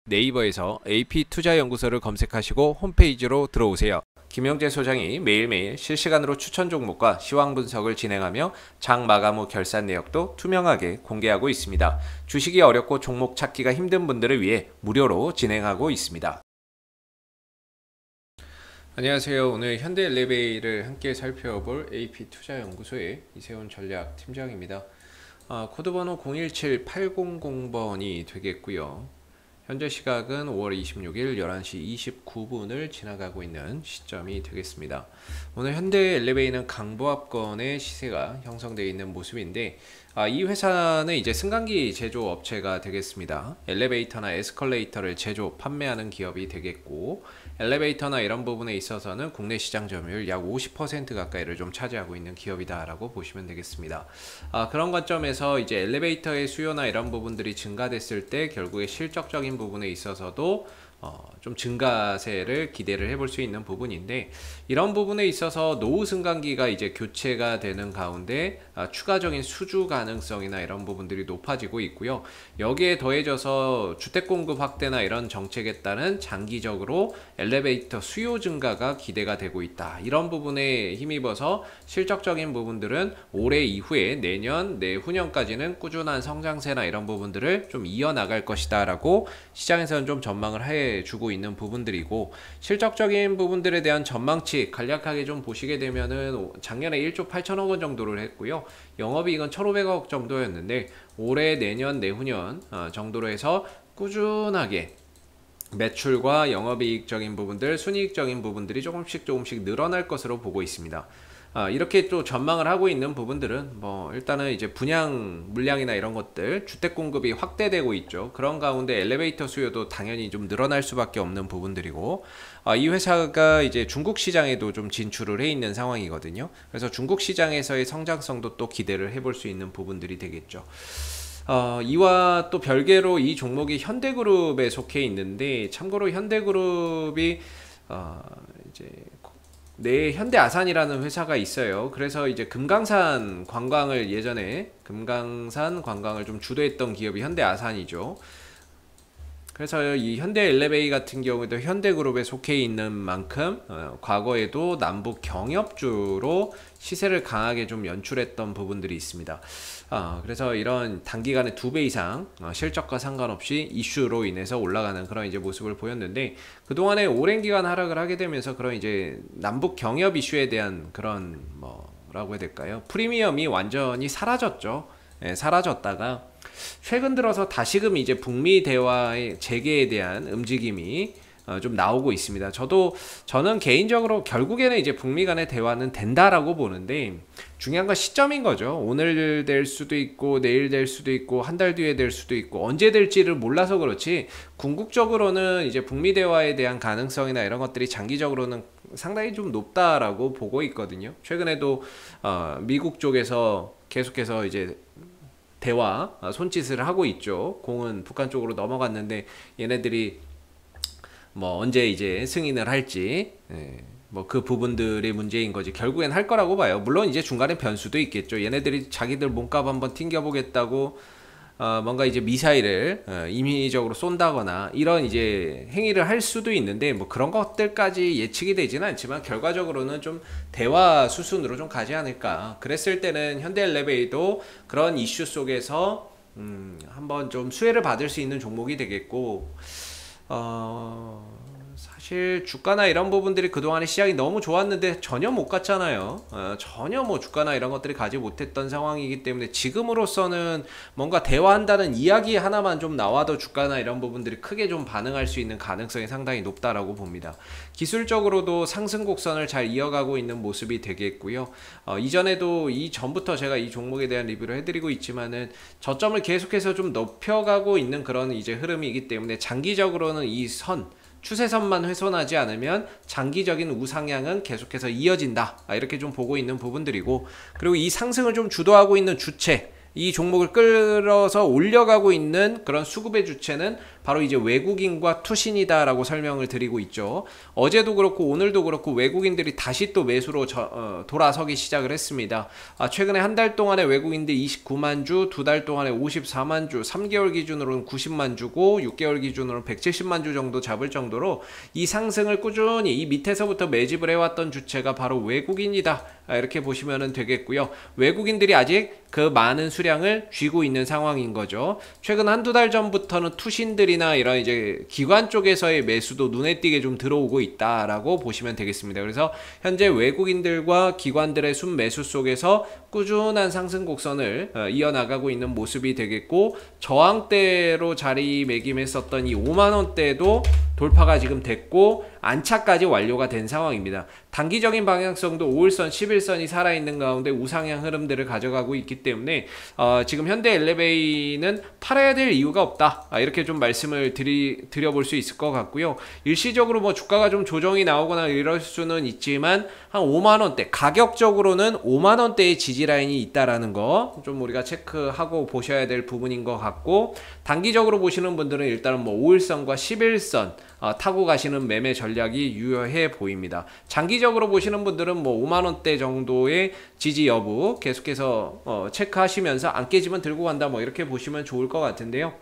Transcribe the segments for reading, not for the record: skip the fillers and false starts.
네이버에서 AP투자연구소를 검색하시고 홈페이지로 들어오세요. 김영재 소장이 매일매일 실시간으로 추천 종목과 시황 분석을 진행하며 장 마감 후 결산 내역도 투명하게 공개하고 있습니다. 주식이 어렵고 종목 찾기가 힘든 분들을 위해 무료로 진행하고 있습니다. 안녕하세요. 오늘 현대엘리베이를 함께 살펴볼 AP투자연구소의 이세훈 전략팀장입니다. 코드번호 017800번이 되겠고요. 현재 시각은 5월 26일 11시 29분을 지나가고 있는 시점이 되겠습니다. 오늘 현대엘리베이는 강보합권의 시세가 형성되어 있는 모습인데 이 회사는 이제 승강기 제조 업체가 되겠습니다. 엘리베이터나 에스컬레이터를 제조, 판매하는 기업이 되겠고 엘리베이터나 이런 부분에 있어서는 국내 시장 점유율 약 50% 가까이를 좀 차지하고 있는 기업이다라고 보시면 되겠습니다. 그런 관점에서 이제 엘리베이터의 수요나 이런 부분들이 증가됐을 때 결국에 실적적인 부분에 있어서도 좀 증가세를 기대를 해볼 수 있는 부분인데, 이런 부분에 있어서 노후 승강기가 이제 교체가 되는 가운데 추가적인 수주 가능성이나 이런 부분들이 높아지고 있고요. 여기에 더해져서 주택 공급 확대나 이런 정책에 따른 장기적으로 엘리베이터 수요 증가가 기대가 되고 있다. 이런 부분에 힘입어서 실적적인 부분들은 올해 이후에 내년, 내후년까지는 꾸준한 성장세나 이런 부분들을 좀 이어나갈 것이다 라고 시장에서는 좀 전망을 해주고 있는 부분들이고, 실적적인 부분들에 대한 전망치 간략하게 좀 보시게 되면은 작년에 1조 8천억 원 정도를 했고요. 영업이익은 1,500억 정도였는데 올해, 내년, 내후년 정도로 해서 꾸준하게 매출과 영업이익적인 부분들, 순이익적인 부분들이 조금씩 늘어날 것으로 보고 있습니다. 이렇게 또 전망을 하고 있는 부분들은 일단은 이제 분양 물량이나 이런 것들, 주택 공급이 확대되고 있죠. 그런 가운데 엘리베이터 수요도 당연히 좀 늘어날 수밖에 없는 부분들이고, 이 회사가 이제 중국 시장에도 좀 진출을 해 있는 상황이거든요. 그래서 중국 시장에서의 성장성도 또 기대를 해볼 수 있는 부분들이 되겠죠. 이와 또 별개로 이 종목이 현대그룹에 속해 있는데, 참고로 현대그룹이 이제 현대아산이라는 회사가 있어요. 그래서 이제 금강산 관광을 예전에 금강산 관광을 좀 주도했던 기업이 현대아산이죠. 그래서 이 현대엘리베이 같은 경우에도 현대그룹에 속해 있는 만큼 과거에도 남북 경협주로 시세를 강하게 좀 연출했던 부분들이 있습니다. 그래서 이런 단기간에 2배 이상 실적과 상관없이 이슈로 인해서 올라가는 그런 이제 모습을 보였는데, 그동안에 오랜 기간 하락을 하게 되면서 그런 이제 남북 경협 이슈에 대한 그런 뭐라고 해야 될까요? 프리미엄이 완전히 사라졌죠. 사라졌다가 최근 들어서 다시금 이제 북미 대화의 재개에 대한 움직임이 좀 나오고 있습니다. 저는 개인적으로 결국에는 이제 북미 간의 대화는 된다라고 보는데, 중요한 건 시점인 거죠. 오늘 될 수도 있고 내일 될 수도 있고 한 달 뒤에 될 수도 있고 언제 될지를 몰라서 그렇지, 궁극적으로는 이제 북미 대화에 대한 가능성이나 이런 것들이 장기적으로는 상당히 좀 높다라고 보고 있거든요. 최근에도 미국 쪽에서 계속해서 이제 대화 손짓을 하고 있죠. 공은 북한 쪽으로 넘어갔는데 얘네들이 언제 이제 승인을 할지, 그 부분들이 문제인 거지. 결국엔 할 거라고 봐요. 물론 이제 중간에 변수도 있겠죠. 얘네들이 자기들 몸값 한번 튕겨보겠다고 뭔가 이제 미사일을 임의적으로 쏜다거나 이런 이제 행위를 할 수도 있는데, 그런 것들까지 예측이 되지는 않지만 결과적으로는 좀 대화 수순으로 좀 가지 않을까. 그랬을 때는 현대엘리베이도 그런 이슈 속에서 한번 좀 수혜를 받을 수 있는 종목이 되겠고, 사실 주가나 이런 부분들이 그동안에 시장이 너무 좋았는데 전혀 못 갔잖아요. 전혀 주가나 이런 것들이 가지 못했던 상황이기 때문에 지금으로서는 뭔가 대화한다는 이야기 하나만 좀 나와도 주가나 이런 부분들이 크게 좀 반응할 수 있는 가능성이 상당히 높다라고 봅니다. 기술적으로도 상승 곡선을 잘 이어가고 있는 모습이 되겠고요. 이전에도 이전부터 제가 이 종목에 대한 리뷰를 해드리고 있지만은 저점을 계속해서 좀 높여가고 있는 그런 이제 흐름이기 때문에 장기적으로는 이 추세선만 훼손하지 않으면 장기적인 우상향은 계속해서 이어진다, 이렇게 좀 보고 있는 부분들이고, 그리고 이 상승을 좀 주도하고 있는 주체, 이 종목을 끌어서 올려가고 있는 그런 수급의 주체는 바로 이제 외국인과 투신이다라고 설명을 드리고 있죠. 어제도 그렇고 오늘도 그렇고 외국인들이 다시 또 매수로 돌아서기 시작을 했습니다. 최근에 한 달 동안에 외국인들 29만 주, 두 달 동안에 54만 주, 3개월 기준으로는 90만 주고 6개월 기준으로는 170만 주 정도 잡을 정도로 이 상승을 꾸준히 이 밑에서부터 매집을 해왔던 주체가 바로 외국인이다. 이렇게 보시면 되겠고요. 외국인들이 아직 그 많은 수량을 쥐고 있는 상황인 거죠. 최근 한두 달 전부터는 투신들이나 이런 이제 기관 쪽에서의 매수도 눈에 띄게 좀 들어오고 있다라고 보시면 되겠습니다. 그래서 현재 외국인들과 기관들의 순매수 속에서 꾸준한 상승 곡선을 이어나가고 있는 모습이 되겠고, 저항대로 자리매김했었던 이 5만원대도 돌파가 지금 됐고 안착까지 완료가 된 상황입니다. 단기적인 방향성도 5일선, 11선이 살아있는 가운데 우상향 흐름들을 가져가고 있기 때문에 지금 현대엘리베이는 팔아야 될 이유가 없다, 이렇게 좀 말씀을 드려볼 수 있을 것 같고요. 일시적으로 뭐 주가가 좀 조정이 나오거나 이럴 수는 있지만 한 5만원대, 가격적으로는 5만원대의 지지라인이 있다라는 거 좀 우리가 체크하고 보셔야 될 부분인 것 같고, 단기적으로 보시는 분들은 일단은 뭐 5일선과 11선 타고 가시는 매매 전략이 유효해 보입니다. 장기적으로 보시는 분들은 뭐 5만원대 정도의 지지 여부 계속해서 체크하시면서 안 깨지면 들고 간다, 뭐 이렇게 보시면 좋을 것 같은데요.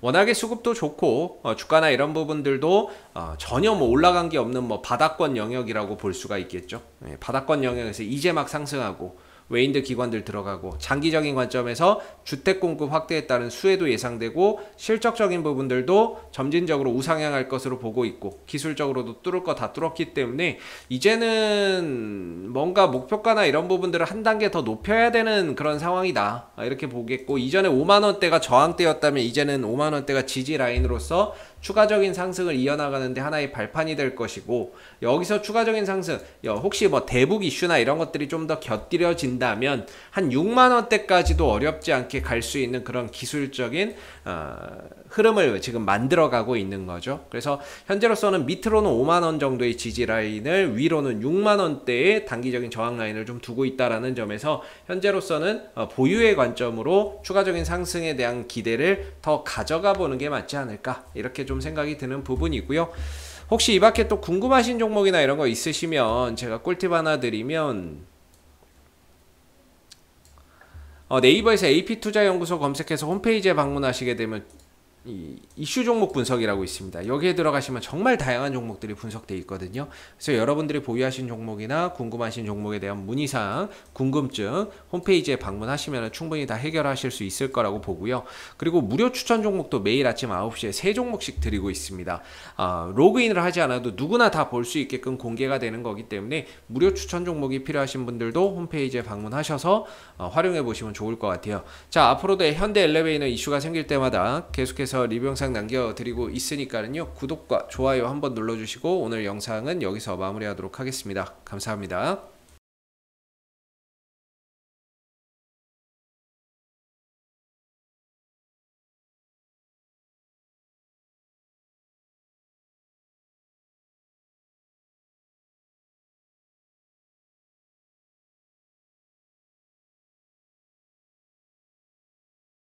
워낙에 수급도 좋고 주가나 이런 부분들도 전혀 뭐 올라간 게 없는 뭐 바닥권 영역이라고 볼 수가 있겠죠. 바닥권 영역에서 이제 막 상승하고 외인들 기관들 들어가고, 장기적인 관점에서 주택 공급 확대에 따른 수혜도 예상되고, 실적적인 부분들도 점진적으로 우상향할 것으로 보고 있고, 기술적으로도 뚫을 거 다 뚫었기 때문에 이제는 뭔가 목표가나 이런 부분들을 한 단계 더 높여야 되는 그런 상황이다, 이렇게 보겠고, 이전에 5만원대가 저항대였다면 이제는 5만원대가 지지 라인으로서 추가적인 상승을 이어나가는데 하나의 발판이 될 것이고, 여기서 추가적인 상승, 혹시 뭐 대북 이슈나 이런 것들이 좀 더 곁들여진다면 한 6만원대까지도 어렵지 않게 갈 수 있는 그런 기술적인 흐름을 지금 만들어가고 있는 거죠. 그래서 현재로서는 밑으로는 5만원 정도의 지지 라인을, 위로는 6만원대의 단기적인 저항 라인을 좀 두고 있다라는 점에서 현재로서는 보유의 관점으로 추가적인 상승에 대한 기대를 더 가져가 보는 게 맞지 않을까, 이렇게 좀 생각이 드는 부분이고요. 혹시 이 밖에 또 궁금하신 종목이나 이런 거 있으시면 제가 꿀팁 하나 드리면, 네이버에서 AP투자연구소 검색해서 홈페이지에 방문하시게 되면 이슈 종목 분석이라고 있습니다. 여기에 들어가시면 정말 다양한 종목들이 분석되어 있거든요. 그래서 여러분들이 보유하신 종목이나 궁금하신 종목에 대한 문의사항, 궁금증 홈페이지에 방문하시면 충분히 다 해결하실 수 있을 거라고 보고요. 그리고 무료 추천 종목도 매일 아침 9시에 3종목씩 드리고 있습니다. 로그인을 하지 않아도 누구나 다 볼 수 있게끔 공개가 되는 거기 때문에 무료 추천 종목이 필요하신 분들도 홈페이지에 방문하셔서 활용해 보시면 좋을 것 같아요. 자, 앞으로도 현대엘리베이는 이슈가 생길 때마다 계속해서 리뷰 영상 남겨드리고 있으니까요, 구독과 좋아요 한번 눌러주시고 오늘 영상은 여기서 마무리하도록 하겠습니다. 감사합니다.